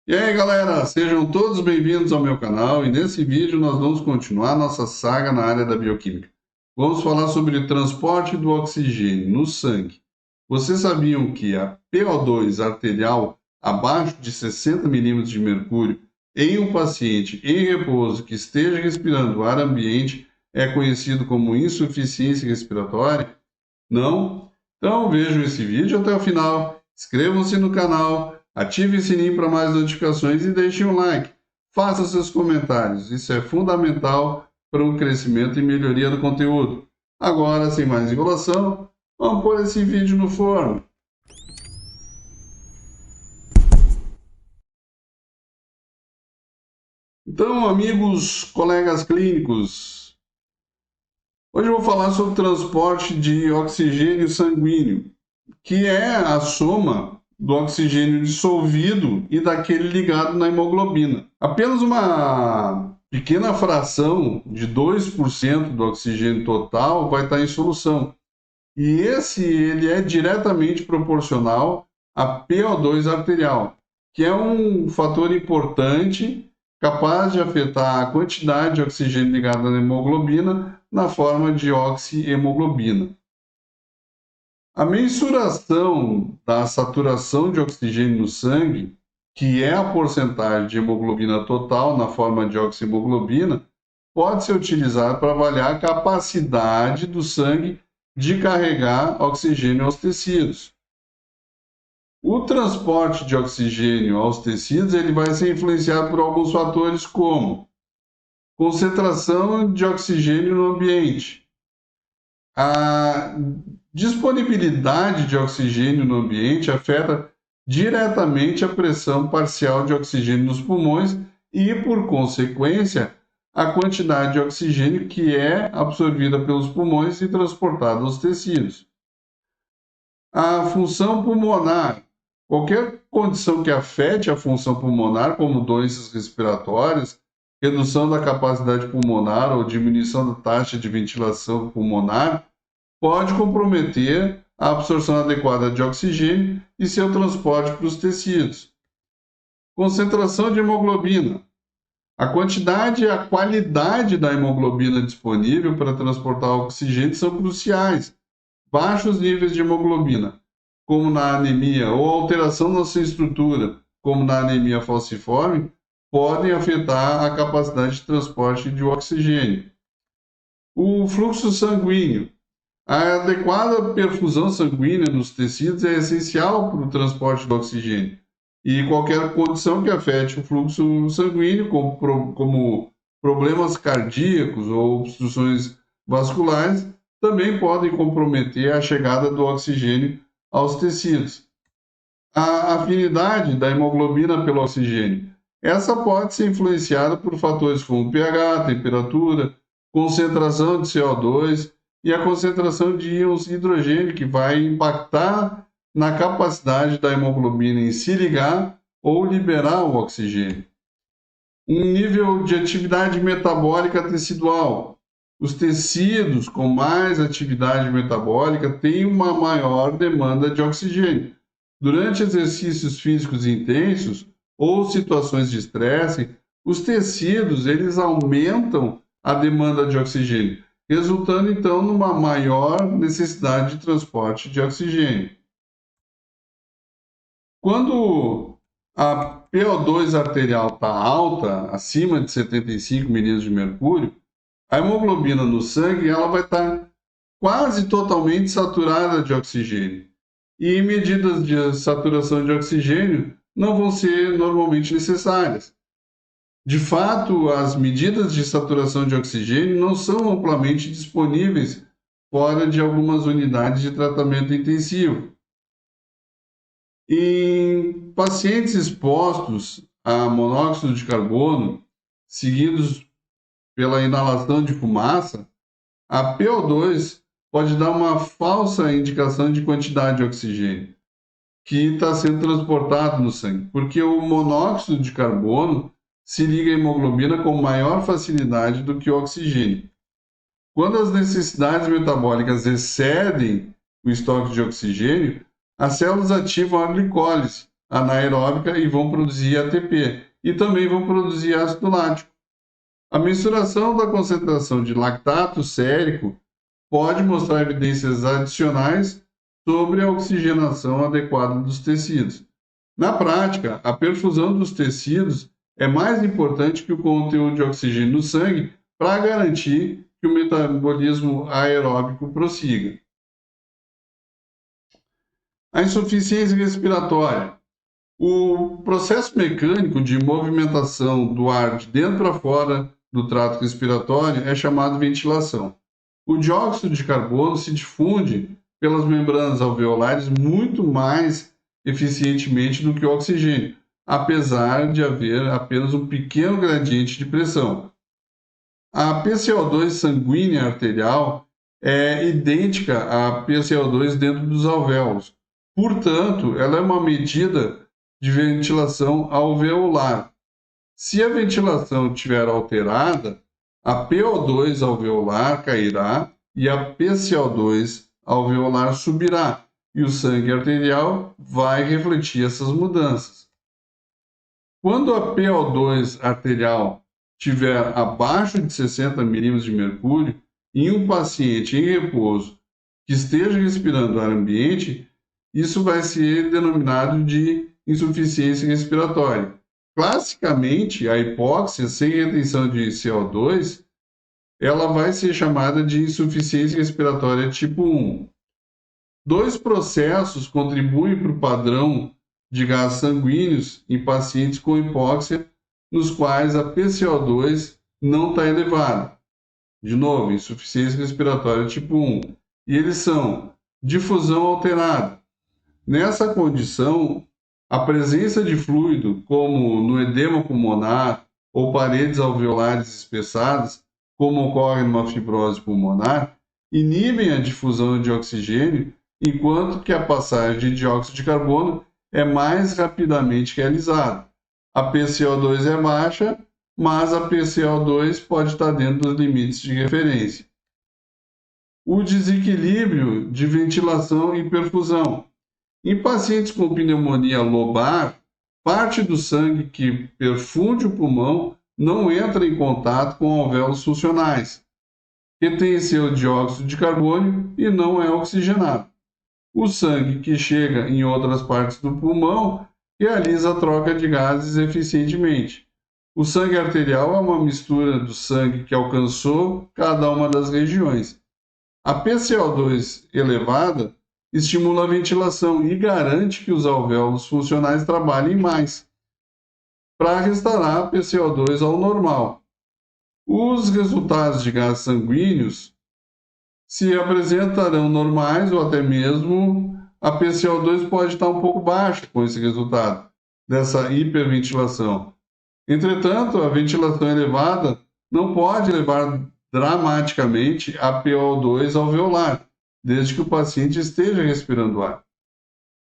E aí, galera, sejam todos bem-vindos ao meu canal e nesse vídeo nós vamos continuar nossa saga na área da bioquímica. Vamos falar sobre o transporte do oxigênio no sangue. Vocês sabiam que a PO2 arterial abaixo de 60 milímetros de mercúrio em um paciente em repouso que esteja respirando ar ambiente é conhecido como insuficiência respiratória? Não? Então vejam esse vídeo até o final, inscrevam-se no canal, ative o sininho para mais notificações e deixem um like. Faça seus comentários, isso é fundamental para o crescimento e melhoria do conteúdo. Agora, sem mais enrolação, vamos pôr esse vídeo no forno. Então, amigos, colegas clínicos, hoje eu vou falar sobre o transporte de oxigênio sanguíneo, que é a soma do oxigênio dissolvido e daquele ligado na hemoglobina. Apenas uma pequena fração de 2% do oxigênio total vai estar em solução. E ele é diretamente proporcional à PO2 arterial, que é um fator importante capaz de afetar a quantidade de oxigênio ligado na hemoglobina na forma de oxihemoglobina. A mensuração da saturação de oxigênio no sangue, que é a porcentagem de hemoglobina total na forma de oxihemoglobina, pode ser utilizada para avaliar a capacidade do sangue de carregar oxigênio aos tecidos. O transporte de oxigênio aos tecidos ele vai ser influenciado por alguns fatores como concentração de oxigênio no ambiente, a disponibilidade de oxigênio no ambiente afeta diretamente a pressão parcial de oxigênio nos pulmões e, por consequência, a quantidade de oxigênio que é absorvida pelos pulmões e transportada aos tecidos. A função pulmonar. Qualquer condição que afete a função pulmonar, como doenças respiratórias, redução da capacidade pulmonar ou diminuição da taxa de ventilação pulmonar, pode comprometer a absorção adequada de oxigênio e seu transporte para os tecidos. Concentração de hemoglobina. A quantidade e a qualidade da hemoglobina disponível para transportar oxigênio são cruciais. Baixos níveis de hemoglobina, como na anemia, ou alteração na sua estrutura, como na anemia falciforme, podem afetar a capacidade de transporte de oxigênio. O fluxo sanguíneo. A adequada perfusão sanguínea nos tecidos é essencial para o transporte do oxigênio. E qualquer condição que afete o fluxo sanguíneo, como problemas cardíacos ou obstruções vasculares, também podem comprometer a chegada do oxigênio aos tecidos. A afinidade da hemoglobina pelo oxigênio. Essa pode ser influenciada por fatores como pH, temperatura, concentração de CO2 e a concentração de íons de hidrogênio, que vai impactar na capacidade da hemoglobina em se ligar ou liberar o oxigênio. Um nível de atividade metabólica tecidual. Os tecidos com mais atividade metabólica têm uma maior demanda de oxigênio. Durante exercícios físicos intensos ou situações de estresse, os tecidos eles aumentam a demanda de oxigênio, resultando então numa maior necessidade de transporte de oxigênio. Quando a PO2 arterial está alta, acima de 75 milímetros de mercúrio, a hemoglobina no sangue ela vai estar quase totalmente saturada de oxigênio. E medidas de saturação de oxigênio não vão ser normalmente necessárias. De fato, as medidas de saturação de oxigênio não são amplamente disponíveis fora de algumas unidades de tratamento intensivo. Em pacientes expostos a monóxido de carbono, seguidos pela inalação de fumaça, a PO2 pode dar uma falsa indicação de quantidade de oxigênio que está sendo transportado no sangue, porque o monóxido de carbono se liga à hemoglobina com maior facilidade do que o oxigênio. Quando as necessidades metabólicas excedem o estoque de oxigênio, as células ativam a glicólise, anaeróbica e vão produzir ATP. E também vão produzir ácido lático. A mensuração da concentração de lactato sérico pode mostrar evidências adicionais sobre a oxigenação adequada dos tecidos. Na prática, a perfusão dos tecidos é mais importante que o conteúdo de oxigênio no sangue para garantir que o metabolismo aeróbico prossiga. A insuficiência respiratória. O processo mecânico de movimentação do ar de dentro para fora do trato respiratório é chamado ventilação. O dióxido de carbono se difunde pelas membranas alveolares muito mais eficientemente do que o oxigênio, apesar de haver apenas um pequeno gradiente de pressão. A PCO2 sanguínea arterial é idêntica à PCO2 dentro dos alvéolos. Portanto, ela é uma medida de ventilação alveolar. Se a ventilação estiver alterada, a PO2 alveolar cairá e a PCO2 alveolar subirá, e o sangue arterial vai refletir essas mudanças. Quando a PO2 arterial estiver abaixo de 60 milímetros de mercúrio, em um paciente em repouso que esteja respirando ar ambiente, isso vai ser denominado de insuficiência respiratória. Classicamente, a hipóxia sem retenção de CO2, ela vai ser chamada de insuficiência respiratória tipo 1. Dois processos contribuem para o padrão de gases sanguíneos em pacientes com hipóxia, nos quais a PCO2 não está elevada. De novo, insuficiência respiratória tipo 1. E eles são difusão alterada. Nessa condição, a presença de fluido, como no edema pulmonar ou paredes alveolares espessadas, como ocorre numa fibrose pulmonar, inibem a difusão de oxigênio, enquanto que a passagem de dióxido de carbono é mais rapidamente realizada. A PCO2 é baixa, mas a PCO2 pode estar dentro dos limites de referência. O desequilíbrio de ventilação e perfusão. Em pacientes com pneumonia lobar, parte do sangue que perfunde o pulmão não entra em contato com alvéolos funcionais, retém seu dióxido de carbono e não é oxigenado. O sangue que chega em outras partes do pulmão realiza a troca de gases eficientemente. O sangue arterial é uma mistura do sangue que alcançou cada uma das regiões. A PCO2 elevada estimula a ventilação e garante que os alvéolos funcionais trabalhem mais, para restaurar a PCO2 ao normal. Os resultados de gases sanguíneos se apresentarão normais ou até mesmo a PCO2 pode estar um pouco baixa com esse resultado dessa hiperventilação. Entretanto, a ventilação elevada não pode levar dramaticamente a PO2 alveolar, desde que o paciente esteja respirando ar.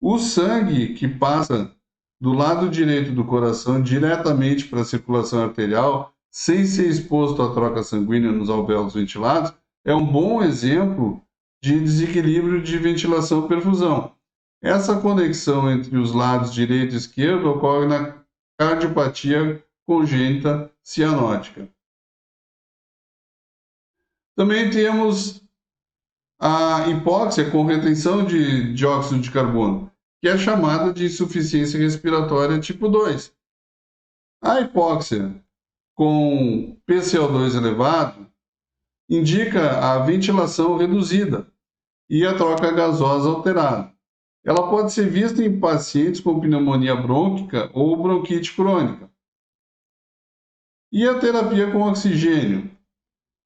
O sangue que passa do lado direito do coração diretamente para a circulação arterial, sem ser exposto à troca sanguínea nos alvéolos ventilados, é um bom exemplo de desequilíbrio de ventilação-perfusão. Essa conexão entre os lados direito e esquerdo ocorre na cardiopatia congênita cianótica. Também temos a hipóxia com retenção de dióxido de carbono, que é chamada de insuficiência respiratória tipo 2. A hipóxia com PCO2 elevado indica a ventilação reduzida e a troca gasosa alterada. Ela pode ser vista em pacientes com pneumonia brônquica ou bronquite crônica. E a terapia com oxigênio?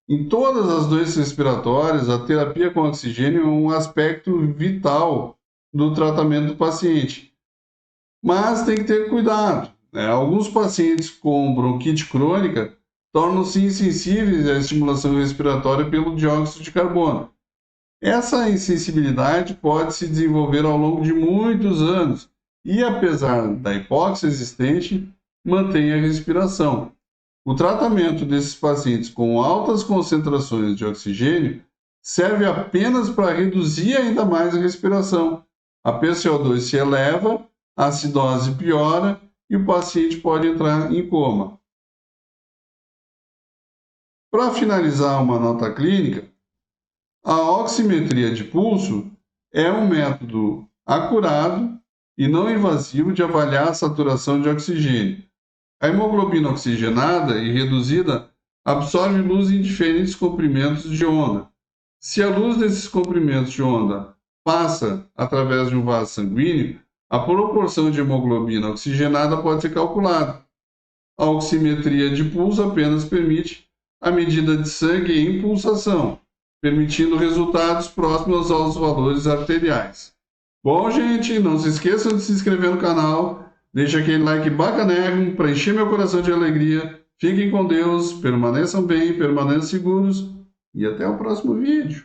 Em todas as doenças respiratórias, a terapia com oxigênio é um aspecto vital do tratamento do paciente. Mas tem que ter cuidado, né? Alguns pacientes com bronquite crônica tornam-se insensíveis à estimulação respiratória pelo dióxido de carbono. Essa insensibilidade pode se desenvolver ao longo de muitos anos e, apesar da hipóxia existente, mantém a respiração. O tratamento desses pacientes com altas concentrações de oxigênio serve apenas para reduzir ainda mais a respiração. A PCO2 se eleva, a acidose piora e o paciente pode entrar em coma. Para finalizar uma nota clínica, a oximetria de pulso é um método acurado e não invasivo de avaliar a saturação de oxigênio. A hemoglobina oxigenada e reduzida absorve luz em diferentes comprimentos de onda. Se a luz desses comprimentos de onda passa através de um vaso sanguíneo, a proporção de hemoglobina oxigenada pode ser calculada. A oximetria de pulso apenas permite a medida de sangue em pulsação, permitindo resultados próximos aos valores arteriais. Bom, gente, não se esqueçam de se inscrever no canal, deixa aquele like bacanérrimo para encher meu coração de alegria. Fiquem com Deus, permaneçam bem, permaneçam seguros e até o próximo vídeo.